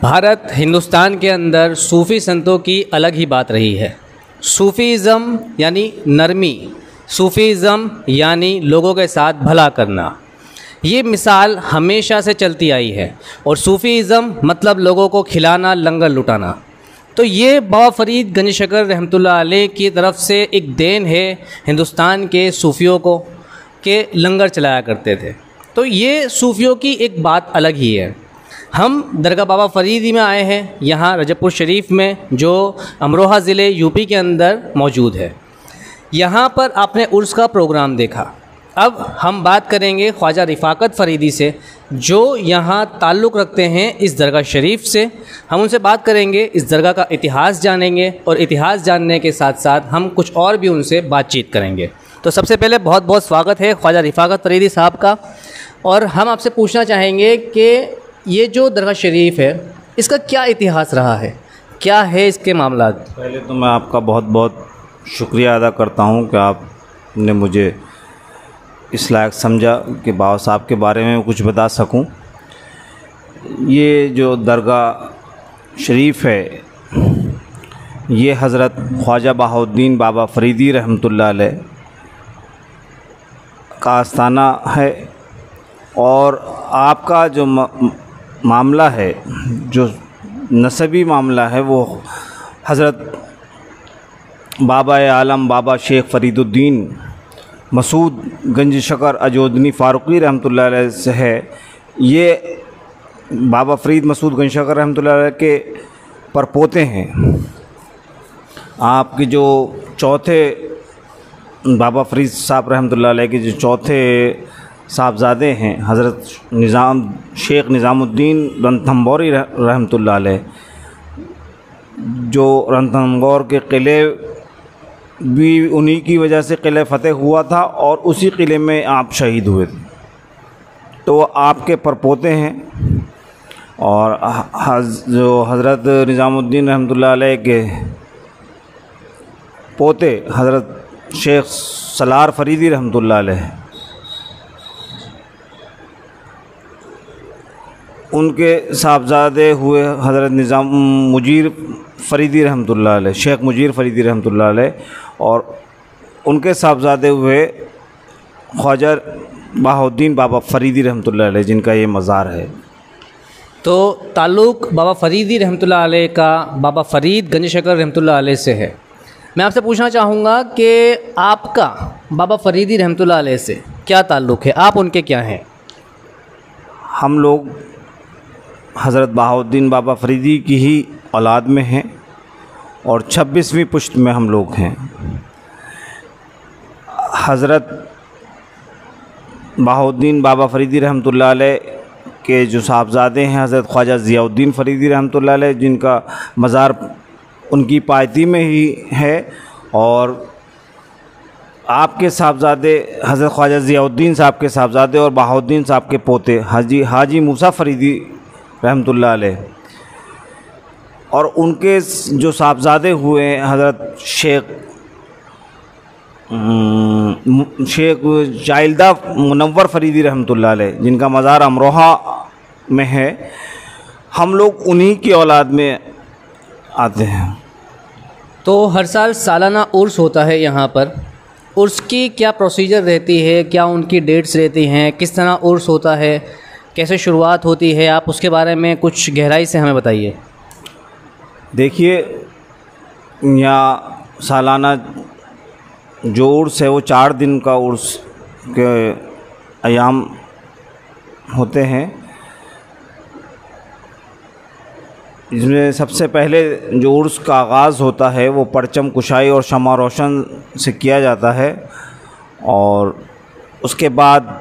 भारत हिंदुस्तान के अंदर सूफ़ी संतों की अलग ही बात रही है। सूफ़ीज़म यानी नरमी, सूफ़ीज़म यानी लोगों के साथ भला करना, ये मिसाल हमेशा से चलती आई है। और सूफ़ीज़म मतलब लोगों को खिलाना, लंगर लुटाना। तो ये बाबा फ़रीद गंज शकर रहमतुल्लाह अलैह की तरफ से एक देन है हिंदुस्तान के सूफ़ियों को, के लंगर चलाया करते थे। तो ये सूफ़ियों की एक बात अलग ही है। हम दरगाह बाबा फ़रीदी में आए हैं, यहाँ रजबपुर शरीफ में, जो अमरोहा ज़िले यूपी के अंदर मौजूद है। यहाँ पर आपने उर्स का प्रोग्राम देखा। अब हम बात करेंगे ख्वाजा रिफ़ाकत फ़रीदी से, जो यहाँ ताल्लुक़ रखते हैं इस दरगाह शरीफ से। हम उनसे बात करेंगे, इस दरगाह का इतिहास जानेंगे और इतिहास जानने के साथ साथ हम कुछ और भी उनसे बातचीत करेंगे। तो सबसे पहले बहुत बहुत स्वागत है ख्वाजा रिफ़ाकत फ़रीदी साहब का। और हम आपसे पूछना चाहेंगे कि ये जो दरगाह शरीफ है, इसका क्या इतिहास रहा है, क्या है इसके मामला? पहले तो मैं आपका बहुत बहुत शुक्रिया अदा करता हूँ कि आपने मुझे इस लायक समझा कि बाबा साहब के बारे में कुछ बता सकूं। ये जो दरगाह शरीफ है, ये हज़रत ख्वाजा बहाउद्दीन बाबा फ़रीदी रहमतुल्लाह अलैह का आस्थाना है। और आपका जो मामला है, जो नसबी मामला है, वो हज़रत बाबा आलम बाबा शेख फ़रीदुद्दीन मसूद गंज शकर अजोदनी फ़ारूक़ी रहमतुल्लाह अलैह से है। ये बाबा फ़रीद मसूद गंज शकर रहमतुल्लाह अलैह के परपोते हैं। आपके जो चौथे बाबा फ़रीद साहब रहमतुल्लाह अलैह के जो चौथे साहबज़ादे हैं, हज़रत शेख निज़ामुद्दीन रणथंभौरी रहमतुल्लाह अलैह, जो रणथंभौर के क़िले भी उन्हीं की वजह से क़िला फ़तेह हुआ था और उसी क़िले में आप शहीद हुए थे। तो आपके परपोते हैं। और जो हज़रत निज़ामुद्दीन रहमतुल्लाह अलैह के पोते हज़रत शेख सलार फ़रीदी रहमतुल्लाह अलैह, उनके साहबजादे हुए हज़रत निज़ाम मुजीर फ़रीदी रहमतुल्लाह अलैह, शेख मुजीर फ़रीदी रहमतुल्लाह अलैह। और उनके साहबजादे हुए ख्वाजा बहाउद्दीन बाबा फ़रीदी रहमतुल्लाह अलैह, जिनका ये मज़ार है। तो ताल्लुक़ बाबा फ़रीदी रहमतुल्लाह अलैह का बाबा फ़रीद गंज शकर रहमतुल्लाह अलैह से है। मैं आपसे पूछना चाहूँगा कि आपका बाबा फ़रीदी रहमतुल्लाह अलैह से क्या ताल्लुक़ है, आप उनके क्या हैं? हम लोग हज़रत बहाउद्दीन बाबा फ़रीदी की ही औलाद में हैं और 26वीं पुश्त में हम लोग हैं। हज़रत बहाउद्दीन बाबा फ़रीदी रहमतुल्लाह अलैह के जो साहबज़ादे हैं हज़रत ख्वाजा ज़ियाउद्दीन फ़रीदी रहमतुल्लाह अलैह, जिनका मज़ार उनकी पायती में ही है। और आपके साहबज़ादे हज़रत ख्वाजा ज़ियाउद्दीन साहब के साहबज़ादे और बहाउद्दीन साहब के पोते हाजी मूसा फ़रीदी रहमतुल्लाह अलैह, और उनके जो साहबज़ादे हुए हज़रत शेख जाइल्दा मुनव्वर फ़रीदी रहमतुल्लाह अलैह, जिनका मज़ार अमरोहा में है। हम लोग उन्हीं की औलाद में आते हैं। तो हर साल सालाना उर्स होता है यहाँ पर। उर्स की क्या प्रोसीजर रहती है, क्या उनकी डेट्स रहती हैं, किस तरह उर्स होता है, कैसे शुरुआत होती है, आप उसके बारे में कुछ गहराई से हमें बताइए। देखिए, यहाँ सालाना जो उर्स है वो 4 दिन का उर्स के अयाम होते हैं। इसमें सबसे पहले जो उर्स का आगाज़ होता है वो परचम कुशाई और शमा रोशन से किया जाता है। और उसके बाद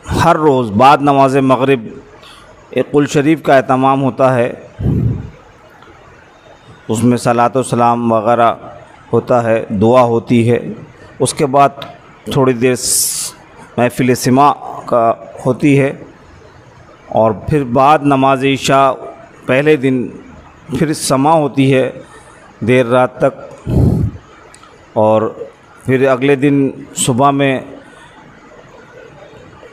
हर रोज़ बाद नमाज मग़रिब एक कुल शरीफ का एहतमाम होता है। उसमें सलात व सलाम वग़ैरह होता है, दुआ होती है। उसके बाद थोड़ी देर महफ़िल सिमा का होती है। और फिर बाद नमाज इशा पहले दिन फिर समा होती है देर रात तक। और फिर अगले दिन सुबह में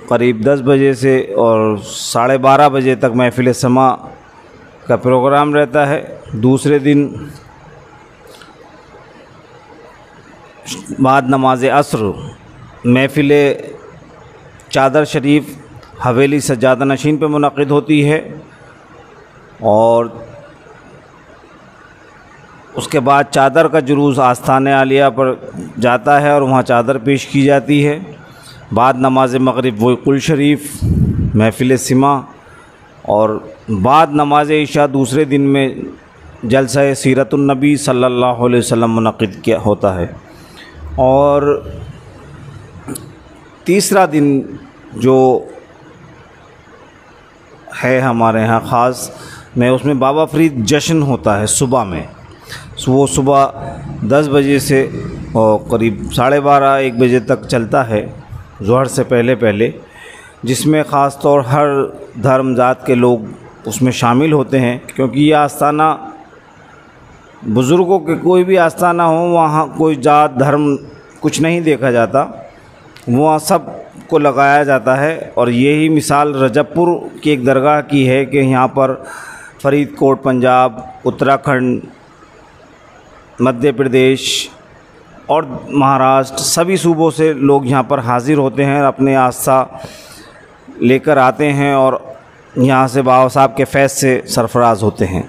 करीब 10 बजे से और 12:30 बजे तक महफ़िल समा का प्रोग्राम रहता है। दूसरे दिन बाद नमाज असर महफ़िल चादर शरीफ हवेली सज्जादा नशीन पे मुनक़िद होती है और उसके बाद चादर का जुलूस आस्थान आलिया पर जाता है और वहाँ चादर पेश की जाती है। बाद नमाज मग़रिब वो कुल शरीफ महफ़िल सिमा और बाद नमाज इशा दूसरे दिन में जलसा सीरतुन नबी सल्लल्लाहु अलैहि वसल्लम मुनक़िद किया होता है। और तीसरा दिन जो है हमारे यहाँ ख़ास में, उसमें बाबा फ़रीद जश्न होता है सुबह में। वो सुबह 10 बजे से और करीब 12:30-1 बजे तक चलता है, ज़ोहर से पहले, जिसमें ख़ास तौर हर धर्म जात के लोग उसमें शामिल होते हैं, क्योंकि ये आस्थाना बुज़ुर्गों के कोई भी आस्थाना हो, वहाँ कोई जात धर्म कुछ नहीं देखा जाता, वहाँ सब को लगाया जाता है। और यही मिसाल रजबपुर की एक दरगाह की है कि यहाँ पर फ़रीदकोट पंजाब, उत्तराखंड, मध्य प्रदेश और महाराष्ट्र सभी सूबों से लोग यहाँ पर हाज़िर होते हैं, अपने आस्था लेकर आते हैं और यहाँ से बाबा साहब के फैज़ से सरफराज होते हैं।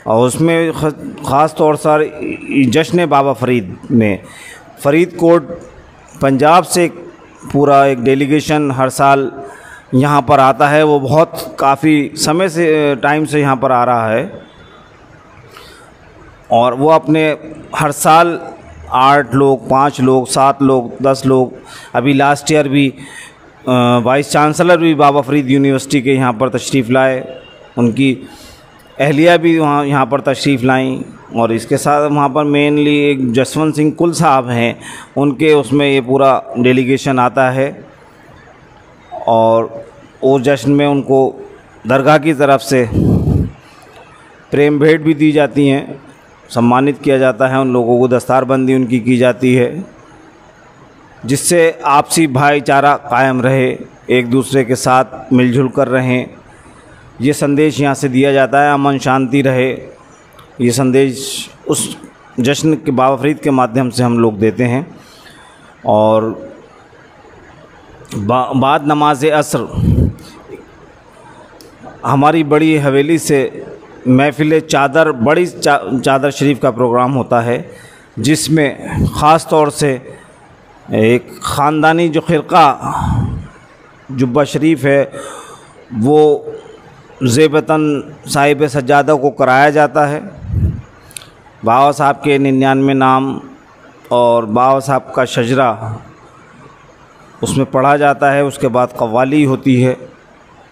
और उसमें ख़ास तौर से जश्न बाबा फ़रीद में फ़रीदकोट पंजाब से पूरा एक डेलीगेशन हर साल यहाँ पर आता है। वो बहुत काफ़ी समय से टाइम से यहाँ पर आ रहा है और वो अपने हर साल 8 लोग, 5 लोग, 7 लोग, 10 लोग, अभी लास्ट ईयर भी वाइस चांसलर भी बाबा फ़रीद यूनिवर्सिटी के यहाँ पर तशरीफ़ लाए, उनकी अहलिया भी यहाँ पर तशरीफ़ लाई। और इसके साथ वहाँ पर मेनली एक जसवंत सिंह कुल साहब हैं, उनके उसमें ये पूरा डेलीगेशन आता है और वो जश्न में उनको दरगाह की तरफ से प्रेम भेंट भी दी जाती हैं, सम्मानित किया जाता है उन लोगों को, दस्तारबंदी उनकी की जाती है, जिससे आपसी भाईचारा कायम रहे, एक दूसरे के साथ मिलजुल कर रहें। ये संदेश यहाँ से दिया जाता है, अमन शांति रहे, ये संदेश उस जश्न के बाबा फ़रीद के माध्यम से हम लोग देते हैं। और बाद नमाज असर हमारी बड़ी हवेली से महफ़िल चादर, बड़ी चादर शरीफ का प्रोग्राम होता है, जिसमें ख़ास तौर से एक ख़ानदानी जो ख़िरक़ा जुब्बा शरीफ है वो ज़ेबतन साहिब सज्जादा को कराया जाता है। बाबा साहब के 99 नाम और बाबा साहब का शजरा उसमें पढ़ा जाता है। उसके बाद कव्वाली होती है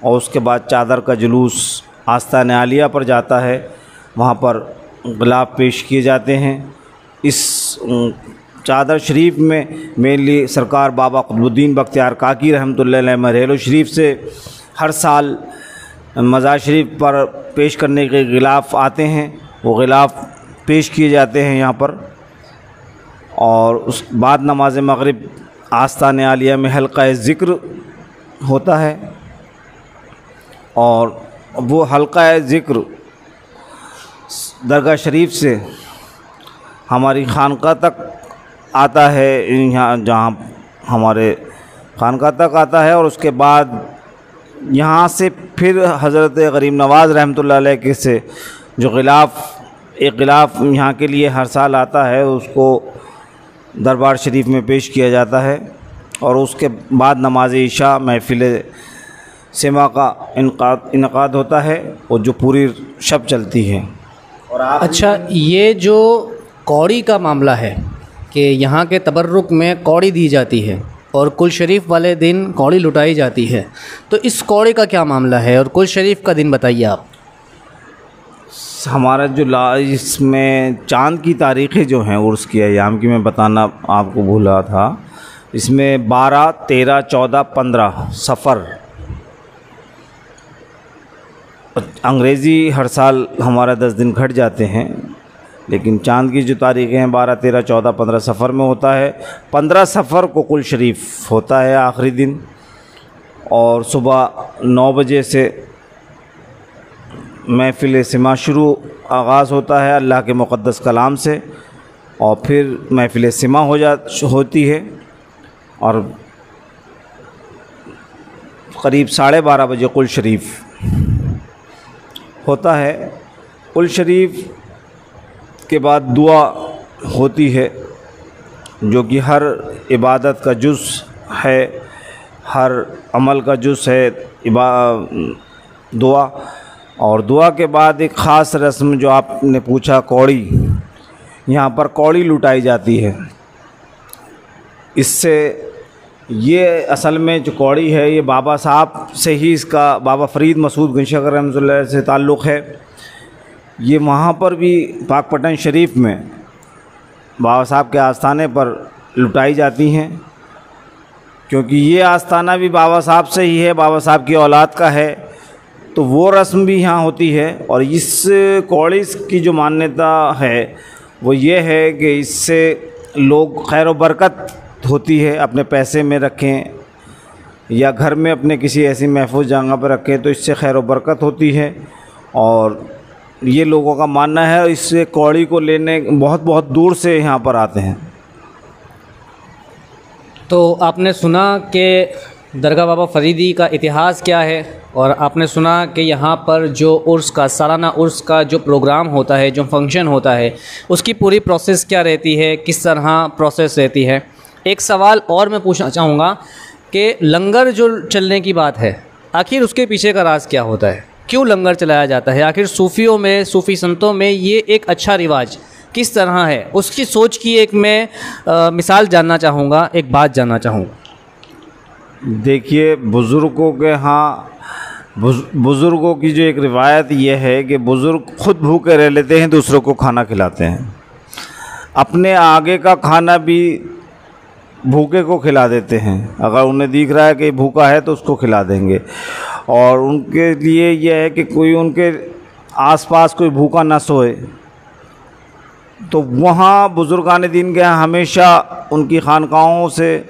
और उसके बाद चादर का जुलूस आस्थान आलिया पर जाता है, वहाँ पर ग़िलाफ़ पेश किए जाते हैं। इस चादर शरीफ में मेनली सरकार बाबा क़ुतबुद्दीन बख्तियार काकी रहमतुल्लाह अलैह महरेलो शरीफ से हर साल मज़ार शरीफ पर पेश करने के ग़िलाफ़ आते हैं, वो ग़िलाफ़ पेश किए जाते हैं यहाँ पर। और उस बाद नमाज मग़रिब आस्थान आलिया में हल्क़ा ज़िक्र होता है और वो हल्क़ा ज़िक्र दरगाह शरीफ से हमारी खानका तक आता है, यहाँ जहाँ हमारे खानका तक आता है। और उसके बाद यहाँ से फिर हज़रत गरीब नवाज़ रहमतुल्लाह अलैह के से जो एक ग़िलाफ़ यहाँ के लिए हर साल आता है, उसको दरबार शरीफ में पेश किया जाता है। और उसके बाद नमाज इशा महफ़िल सिमा का इनक़ाद होता है और जो पूरी शब चलती है। और अच्छा, ये जो कौड़ी का मामला है कि यहाँ के तबर्रुक में कौड़ी दी जाती है और कुल शरीफ वाले दिन कौड़ी लुटाई जाती है, तो इस कौड़ी का क्या मामला है और कुल शरीफ का दिन बताइए आप। हमारा जो इसमें चाँद की तारीख़ें जो हैं उर्स की अयाम की मैं बताना आपको भूला था, इसमें 12, 13, 14, 15 सफ़र, अंग्रेज़ी हर साल हमारा 10 दिन घट जाते हैं, लेकिन चाँद की जो तारीख़ें हैं 12, 13, 14, 15 सफ़र में होता है। 15 सफ़र को कुल शरीफ होता है आखिरी दिन, और सुबह 9 बजे से महफ़िल सिमा शुरू आगाज़ होता है अल्लाह के मुक़द्दस कलाम से, और फिर महफ़िल सिमा होती है और करीब 12:30 बजे कुल शरीफ होता है। कुल शरीफ के बाद दुआ होती है जो कि हर इबादत का जुज़ है, हर अमल का जुज़ है दुआ। और दुआ के बाद एक ख़ास रस्म जो आपने पूछा, कौड़ी, यहाँ पर कौड़ी लुटाई जाती है। इससे ये असल में जो कौड़ी है ये बाबा साहब से ही, इसका बाबा फ़रीद मसूद गंशकर रहमतुल्लाह से ताल्लुक़ है। ये वहाँ पर भी पाकपटन शरीफ में बाबा साहब के आस्थाने पर लुटाई जाती हैं, क्योंकि ये आस्थाना भी बाबा साहब से ही है, बाबा साहब की औलाद का है, तो वो रस्म भी यहाँ होती है। और इस कौड़ी की जो मान्यता है वो ये है कि इससे लोग खैर व बरकत होती है, अपने पैसे में रखें या घर में अपने किसी ऐसी महफूज जगह पर रखें तो इससे खैर व बरकत होती है। और ये लोगों का मानना है, इससे कौड़ी को लेने बहुत बहुत दूर से यहाँ पर आते हैं। तो आपने सुना कि दरगाह बाबा फ़रीदी का इतिहास क्या है, और आपने सुना कि यहाँ पर जो उर्स का, सालाना उर्स का जो प्रोग्राम होता है, जो फंक्शन होता है, उसकी पूरी प्रोसेस क्या रहती है, किस तरह प्रोसेस रहती है। एक सवाल और मैं पूछना चाहूँगा कि लंगर जो चलने की बात है, आखिर उसके पीछे का राज क्या होता है, क्यों लंगर चलाया जाता है? आखिर सूफ़ियों में, सूफ़ी संतों में ये एक अच्छा रिवाज किस तरह है, उसकी सोच की एक मैं मिसाल जानना चाहूँगा, एक बात जानना चाहूँगा। देखिए, बुज़ुर्गों के यहाँ बुज़ुर्गों की जो एक रिवायत ये है कि बुज़ुर्ग खुद भूखे रह लेते हैं, दूसरों को खाना खिलाते हैं, अपने आगे का खाना भी भूखे को खिला देते हैं। अगर उन्हें दिख रहा है कि भूखा है तो उसको खिला देंगे। और उनके लिए यह है कि कोई उनके आसपास कोई भूखा ना सोए, तो वहाँ बुज़ुर्गान दीन के यहाँ हमेशा उनकी खानकाहों से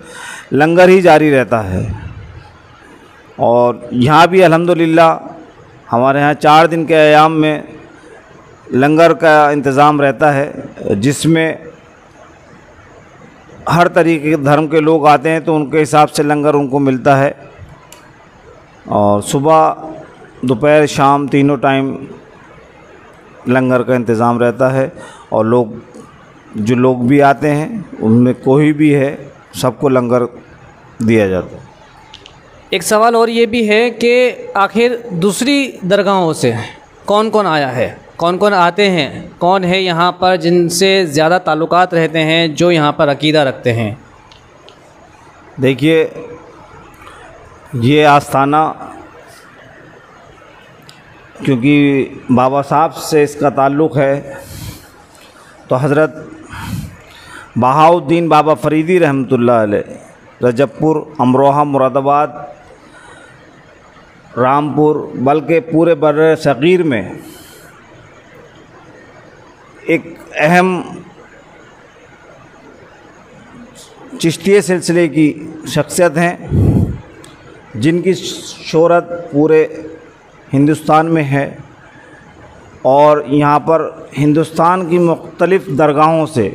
लंगर ही जारी रहता है। और यहाँ भी अल्हम्दुलिल्लाह हमारे यहाँ 4 दिन के अयाम में लंगर का इंतज़ाम रहता है, जिसमें हर तरीके के धर्म के लोग आते हैं तो उनके हिसाब से लंगर उनको मिलता है। और सुबह, दोपहर, शाम तीनों टाइम लंगर का इंतज़ाम रहता है। और जो लोग भी आते हैं उनमें कोई भी है, सबको लंगर दिया जाता है। एक सवाल और ये भी है कि आखिर दूसरी दरगाहों से कौन कौन आया है, कौन कौन आते हैं, कौन है यहाँ पर जिनसे ज़्यादा ताल्लुकात रहते हैं, जो यहाँ पर अकीदा रखते हैं? देखिए, ये आस्थाना क्योंकि बाबा साहब से इसका ताल्लुक़ है, तो हज़रत बहाउद्दीन बाबा फ़रीदी रहमतुल्लाह अलैह रजबपुर, अमरोहा, मुरादाबाद, रामपुर, बल्कि पूरे बर्र सग़ीर में एक अहम चिश्तिये सिलसिले की शख्सियत हैं, जिनकी शोहरत पूरे हिंदुस्तान में है। और यहाँ पर हिंदुस्तान की मुख्तलिफ़ दरगाहों से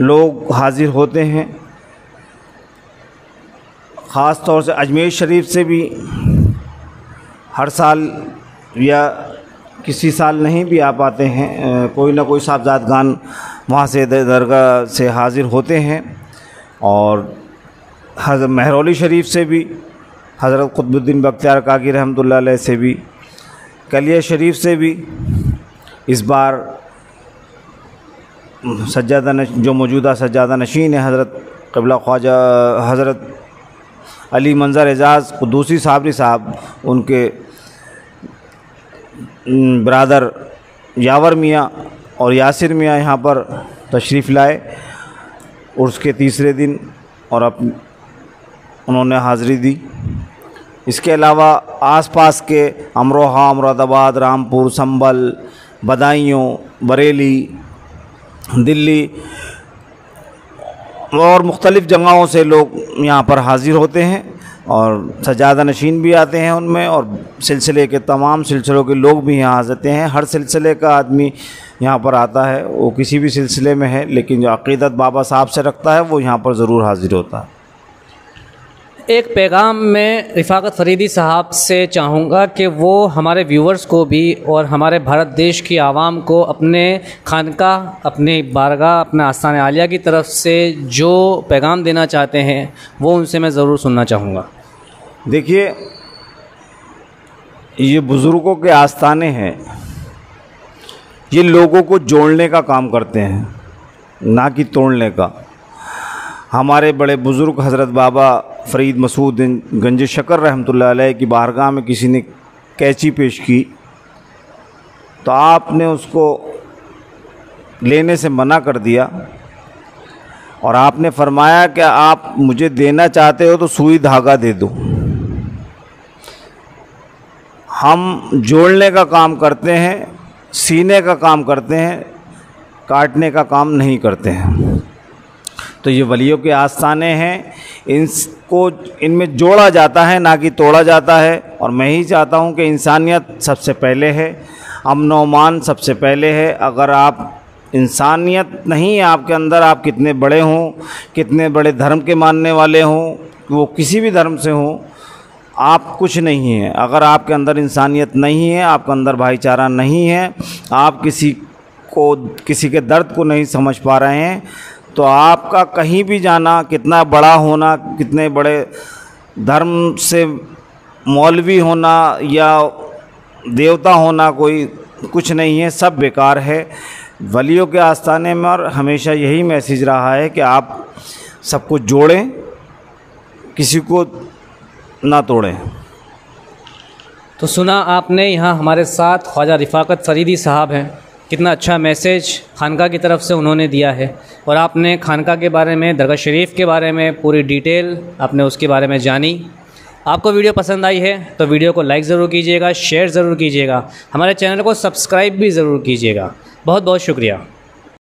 लोग हाज़िर होते हैं, ख़ास तौर से अजमेर शरीफ से भी हर साल या किसी साल नहीं भी आ पाते हैं, कोई ना कोई साहबजादगान वहाँ से दरगाह से हाज़िर होते हैं। और हज़रत महरौली शरीफ से भी, हज़रत क़ुतबुद्दीन बख्तियार काकी रहमतुल्लाह अलैह से भी, कलिया शरीफ से भी इस बार जो मौजूदा सज्जादा नशीन है हज़रत क़िबला ख्वाजा हज़रत अली मंज़र एजाज़ क़ुद्दूसी साबरी साहब, उनके ब्रादर यावर मियाँ और यासिर मियाँ यहाँ पर तशरीफ़ लाए उर्स के तीसरे दिन, और उन्होंने हाज़िरी दी। इसके अलावा आसपास के अमरोहा, मुरादाबाद, रामपुर, संभल, बदायूं, बरेली, दिल्ली और मुख्तलिफ़ जगहों से लोग यहाँ पर हाज़िर होते हैं, और सजादा नशीन भी आते हैं उनमें, और सिलसिले के तमाम सिलसिलों के लोग भी यहाँ आ जाते हैं। हर सिलसिले का आदमी यहाँ पर आता है, वो किसी भी सिलसिले में है, लेकिन जो अक़ीदत बाबा साहब से रखता है वो यहाँ पर ज़रूर हाज़िर होता है। एक पैगाम में रिफ़ाकत फ़रीदी साहब से चाहूँगा कि वो हमारे व्यूवर्स को भी और हमारे भारत देश की आवाम को अपने खानका, अपने बारगाह, अपने आस्थान आलिया की तरफ से जो पैगाम देना चाहते हैं वो उनसे मैं ज़रूर सुनना चाहूँगा। देखिए, ये बुज़ुर्गों के आस्थाने हैं, ये लोगों को जोड़ने का काम करते हैं, ना कि तोड़ने का। हमारे बड़े बुज़ुर्ग हज़रत बाबा फ़रीद मसूद गंज शकर रहमतुल्लाह अलैह की बारगाह में किसी ने कैंची पेश की तो आपने उसको लेने से मना कर दिया और आपने फरमाया कि आप मुझे देना चाहते हो तो सुई धागा दे दो। हम जोड़ने का काम करते हैं, सीने का काम करते हैं, काटने का काम नहीं करते हैं। तो ये वलियों के आस्थाने हैं, इनको इनमें जोड़ा जाता है ना कि तोड़ा जाता है। और मैं ही चाहता हूँ कि इंसानियत सबसे पहले है, अमन व अमान सबसे पहले है। अगर आप इंसानियत नहीं है आपके अंदर, आप कितने बड़े हों, कितने बड़े धर्म के मानने वाले हों, वो किसी भी धर्म से हों, आप कुछ नहीं हैं। अगर आपके अंदर इंसानियत नहीं है, आपके अंदर भाईचारा नहीं है, आप किसी के दर्द को नहीं समझ पा रहे हैं, तो आपका कहीं भी जाना, कितना बड़ा होना, कितने बड़े धर्म से मौलवी होना या देवता होना, कोई कुछ नहीं है, सब बेकार है। वलियों के आस्थाने में और हमेशा यही मैसेज रहा है कि आप सबको जोड़ें, किसी को ना तोड़ें। तो सुना आपने, यहाँ हमारे साथ ख्वाजा रिफ़ाकत फ़रीदी साहब हैं। कितना अच्छा मैसेज खानका की तरफ से उन्होंने दिया है और आपने खानका के बारे में, दरगाह शरीफ के बारे में पूरी डिटेल आपने उसके बारे में जानी। आपको वीडियो पसंद आई है तो वीडियो को लाइक ज़रूर कीजिएगा, शेयर ज़रूर कीजिएगा, हमारे चैनल को सब्सक्राइब भी ज़रूर कीजिएगा। बहुत बहुत शुक्रिया।